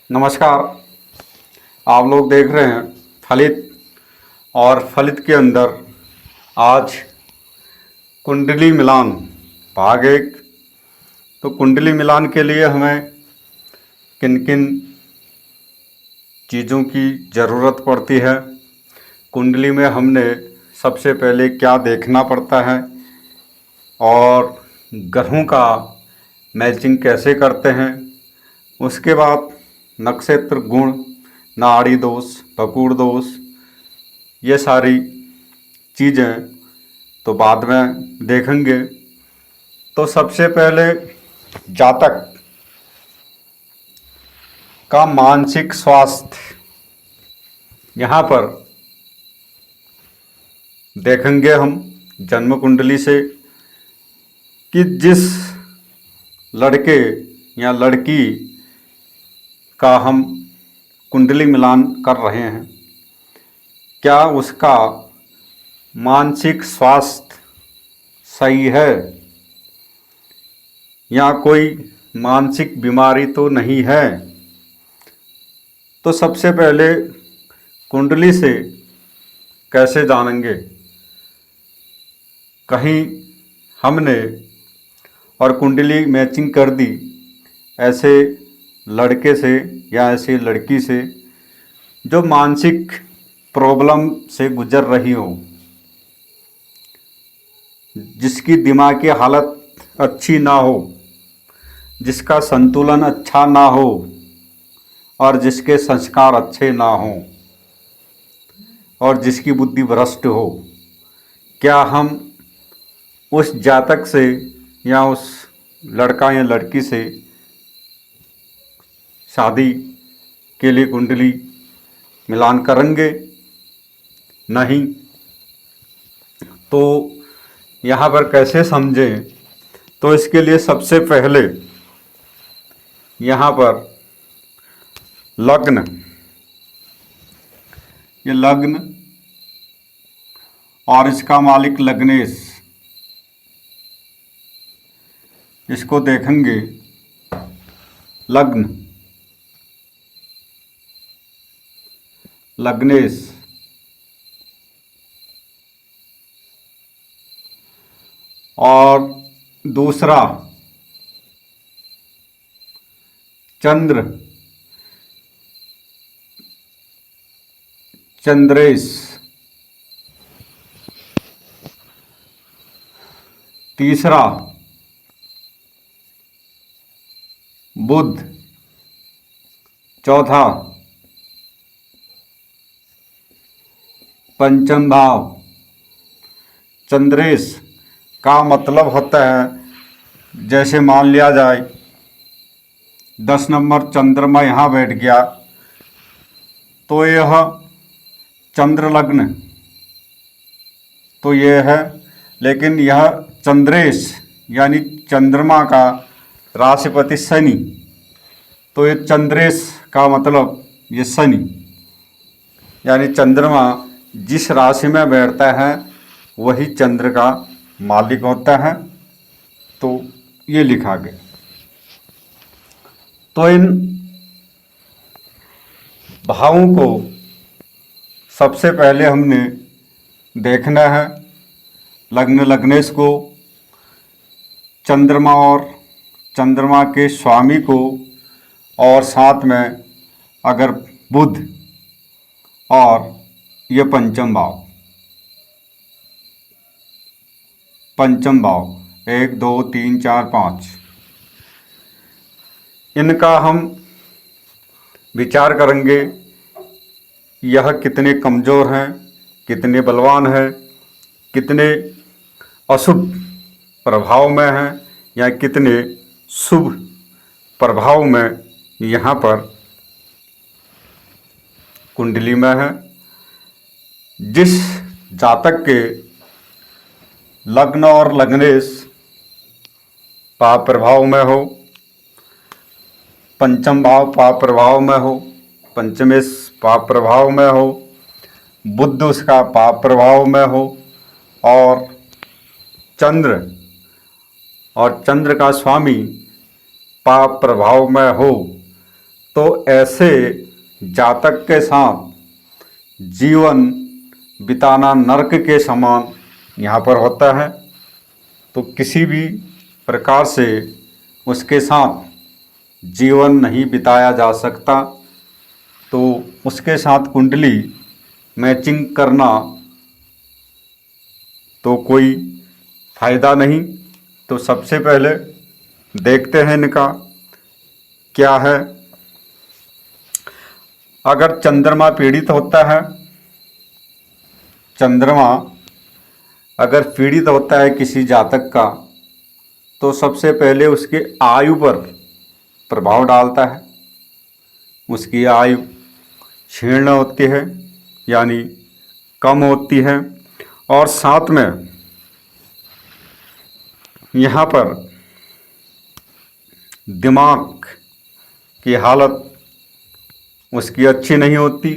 नमस्कार। आप लोग देख रहे हैं फलित, और फलित के अंदर आज कुंडली मिलान भाग 1। तो कुंडली मिलान के लिए हमें किन किन चीज़ों की ज़रूरत पड़ती है, कुंडली में हमने सबसे पहले क्या देखना पड़ता है और ग्रहों का मैचिंग कैसे करते हैं, उसके बाद नक्षत्र गुण, नाड़ी दोष, बकुड़ दोष, ये सारी चीज़ें तो बाद में देखेंगे। तो सबसे पहले जातक का मानसिक स्वास्थ्य यहाँ पर देखेंगे हम जन्म कुंडली से कि जिस लड़के या लड़की का हम कुंडली मिलान कर रहे हैं, क्या उसका मानसिक स्वास्थ्य सही है या कोई मानसिक बीमारी तो नहीं है। तो सबसे पहले कुंडली से कैसे जानेंगे, कहीं हमने और कुंडली मैचिंग कर दी ऐसे लड़के से या ऐसी लड़की से जो मानसिक प्रॉब्लम से गुजर रही हो, जिसकी दिमागी हालत अच्छी ना हो, जिसका संतुलन अच्छा ना हो और जिसके संस्कार अच्छे ना हों और जिसकी बुद्धि भ्रष्ट हो, क्या हम उस जातक से या उस लड़का या लड़की से शादी के लिए कुंडली मिलान करेंगे? नहीं। तो यहाँ पर कैसे समझें? तो इसके लिए सबसे पहले यहाँ पर लग्न, ये लग्न और इसका मालिक लग्नेश, इसको देखेंगे। लग्न, लग्नेश और दूसरा चंद्र, चंद्रेश, तीसरा बुध, चौथा पंचम भाव। चंद्रेश का मतलब होता है, जैसे मान लिया जाए 10 नंबर चंद्रमा यहाँ बैठ गया तो यह चंद्र लग्न तो यह है, लेकिन यह चंद्रेश यानी चंद्रमा का राशिपति शनि, तो ये चंद्रेश का मतलब ये शनि यानी चंद्रमा जिस राशि में बैठता है वही चंद्र का मालिक होता है। तो ये लिखा गया। तो इन भावों को सबसे पहले हमने देखना है, लग्न लग्नेश को, चंद्रमा और चंद्रमा के स्वामी को, और साथ में अगर बुध और ये पंचम भाव, पंचम भाव 1 2 3 4 5, इनका हम विचार करेंगे। यह कितने कमज़ोर हैं, कितने बलवान हैं, कितने अशुभ प्रभाव में हैं या कितने शुभ प्रभाव में यहाँ पर कुंडली में है। जिस जातक के लग्न और लग्नेश पाप प्रभाव में हो, पंचम भाव पाप प्रभाव में हो, पंचमेश पाप प्रभाव में हो, बुध उसका पाप प्रभाव में हो, और चंद्र और चंद्र का स्वामी पाप प्रभाव में हो, तो ऐसे जातक के साथ जीवन बिताना नरक के समान यहाँ पर होता है। तो किसी भी प्रकार से उसके साथ जीवन नहीं बिताया जा सकता। तो उसके साथ कुंडली मैचिंग करना तो कोई फायदा नहीं। तो सबसे पहले देखते हैं इनका क्या है। अगर चंद्रमा पीड़ित होता है, चंद्रमा अगर पीड़ित होता है किसी जातक का, तो सबसे पहले उसके आयु पर प्रभाव डालता है। उसकी आयु क्षीण होती है, यानी कम होती है। और साथ में यहाँ पर दिमाग की हालत उसकी अच्छी नहीं होती,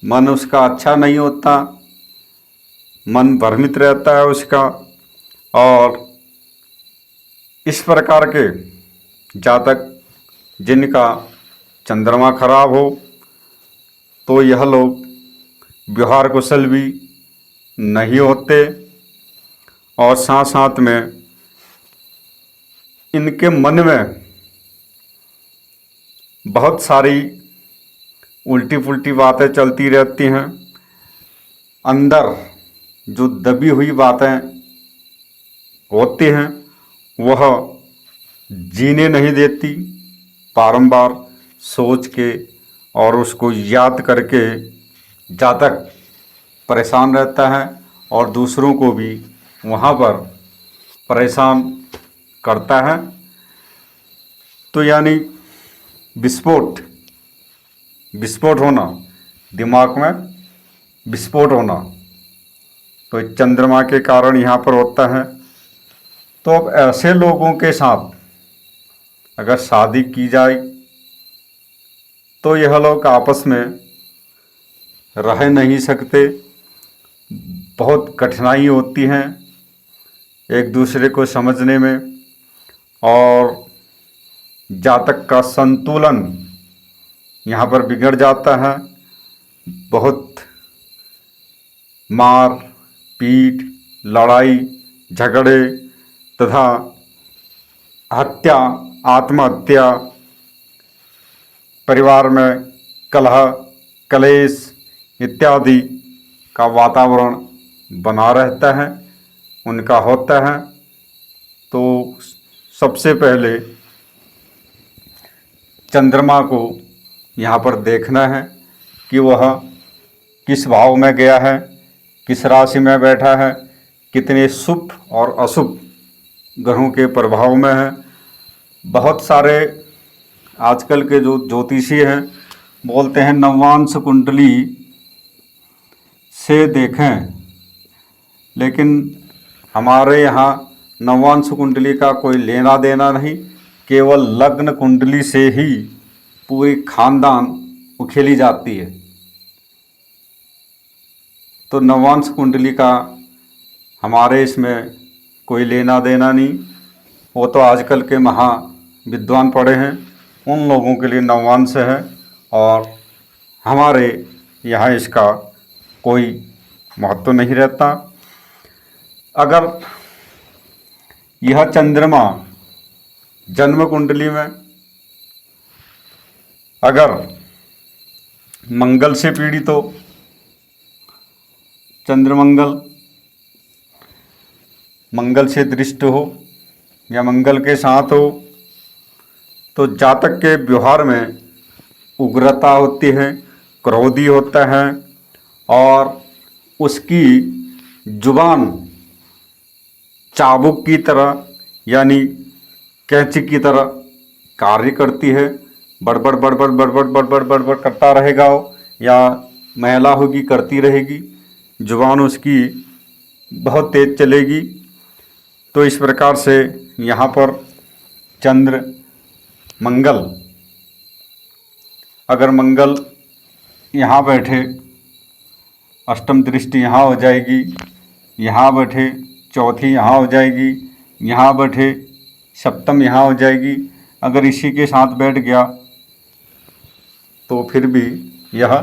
मन उसका अच्छा नहीं होता, मन भ्रमित रहता है उसका। और इस प्रकार के जातक जिनका चंद्रमा खराब हो, तो यह लोग व्यवहार कुशल भी नहीं होते। और साथ साथ में इनके मन में बहुत सारी उल्टी पुल्टी बातें चलती रहती हैं। अंदर जो दबी हुई बातें होती हैं वह जीने नहीं देती। बारंबार सोच के और उसको याद करके जातक परेशान रहता है और दूसरों को भी वहाँ पर परेशान करता है। तो यानी विस्फोट होना, दिमाग में विस्फोट होना, तो चंद्रमा के कारण यहाँ पर होता है। तो अब ऐसे लोगों के साथ अगर शादी की जाए तो यह लोग आपस में रह नहीं सकते, बहुत कठिनाई होती हैं एक दूसरे को समझने में। और जातक का संतुलन यहाँ पर बिगड़ जाता है। बहुत मार पीट, लड़ाई झगड़े तथा हत्या, आत्महत्या, परिवार में कलह कलेश इत्यादि का वातावरण बना रहता है, उनका होता है। तो सबसे पहले चंद्रमा को यहाँ पर देखना है कि वह किस भाव में गया है, किस राशि में बैठा है, कितने शुभ और अशुभ ग्रहों के प्रभाव में है। बहुत सारे आजकल के जो ज्योतिषी हैं बोलते हैं नवांश कुंडली से देखें, लेकिन हमारे यहाँ नवांश कुंडली का कोई लेना देना नहीं। केवल लग्न कुंडली से ही पूरी खानदान उखेली जाती है। तो नवांश कुंडली का हमारे इसमें कोई लेना देना नहीं। वो तो आजकल के महा विद्वान पढ़े हैं, उन लोगों के लिए नवांश है, और हमारे यहाँ इसका कोई महत्व नहीं रहता। अगर यह चंद्रमा जन्म कुंडली में अगर मंगल से पीड़ित हो, चंद्रमंगल मंगल से दृष्ट हो या मंगल के साथ हो, तो जातक के व्यवहार में उग्रता होती है, क्रोधी होता है, और उसकी जुबान चाबुक की तरह यानी कैंची की तरह कार्य करती है। बड़बड़ बड़बड़ बड़बड़ बड़बड़ बड़बड़ करता रहेगा वो, या महिला होगी करती रहेगी, जुबान उसकी बहुत तेज चलेगी। तो इस प्रकार से यहाँ पर चंद्र मंगल, अगर मंगल यहाँ बैठे, अष्टम दृष्टि यहाँ हो जाएगी, यहाँ बैठे चौथी यहाँ हो जाएगी, यहाँ बैठे सप्तम यहाँ हो जाएगी। अगर इसी के साथ बैठ गया तो फिर भी यह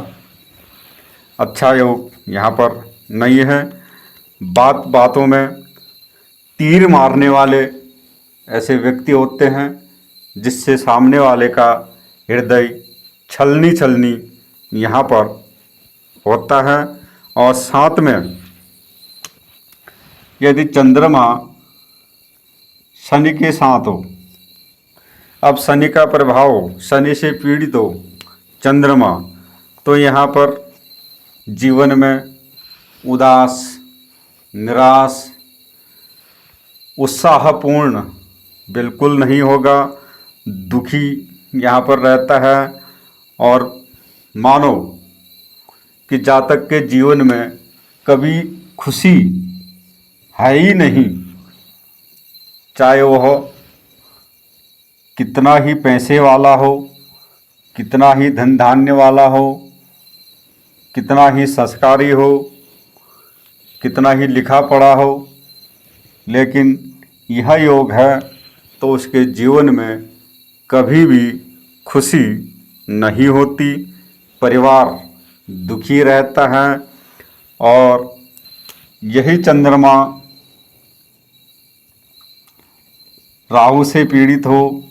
अच्छा योग यहाँ पर नहीं है। बात बातों में तीर मारने वाले ऐसे व्यक्ति होते हैं जिससे सामने वाले का हृदय छलनी छलनी यहाँ पर होता है। और साथ में यदि चंद्रमा शनि के साथ हो, अब शनि का प्रभाव, शनि से पीड़ित हो चंद्रमा, तो यहाँ पर जीवन में उदास, निराश, उत्साहपूर्ण बिल्कुल नहीं होगा, दुखी यहाँ पर रहता है। और मानो कि जातक के जीवन में कभी खुशी है ही नहीं, चाहे वह कितना ही पैसे वाला हो, कितना ही धन धान्य वाला हो, कितना ही संस्कारी हो, कितना ही लिखा पढ़ा हो, लेकिन यह योग है तो उसके जीवन में कभी भी खुशी नहीं होती, परिवार दुखी रहता है। और यही चंद्रमा राहु से पीड़ित हो,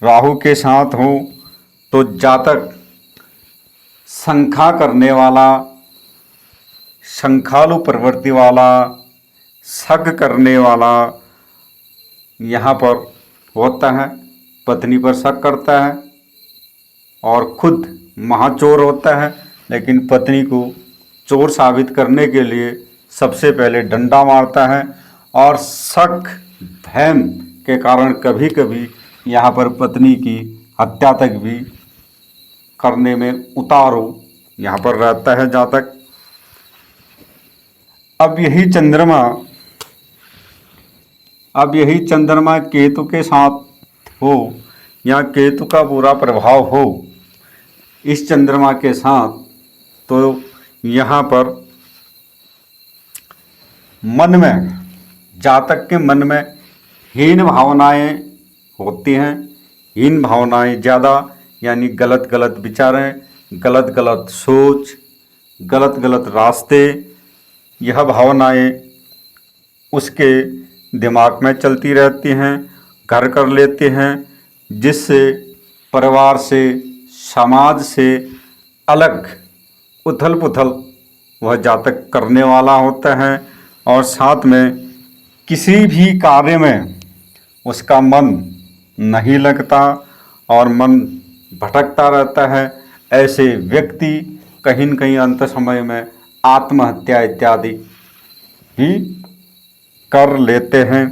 राहु के साथ हो, तो जातक शंखा करने वाला, शंखालु प्रवृत्ति वाला, शक करने वाला यहाँ पर होता है। पत्नी पर शक करता है और खुद महाचोर होता है, लेकिन पत्नी को चोर साबित करने के लिए सबसे पहले डंडा मारता है। और शक, भयम के कारण कभी कभी यहाँ पर पत्नी की हत्या तक भी करने में उतारू यहाँ पर रहता है जातक। अब यही चंद्रमा केतु के साथ हो या केतु का बुरा प्रभाव हो इस चंद्रमा के साथ, तो यहाँ पर मन में, जातक के मन में हीन भावनाएं होती हैं। हीन भावनाएं ज़्यादा, यानी गलत गलत विचारें, गलत गलत सोच, गलत गलत रास्ते, यह भावनाएं उसके दिमाग में चलती रहती हैं, घर कर लेते हैं, जिससे परिवार से, समाज से अलग उथल पुथल वह जातक करने वाला होता है। और साथ में किसी भी कार्य में उसका मन नहीं लगता और मन भटकता रहता है। ऐसे व्यक्ति कहीं न कहीं अंत समय में आत्महत्या इत्यादि भी कर लेते हैं।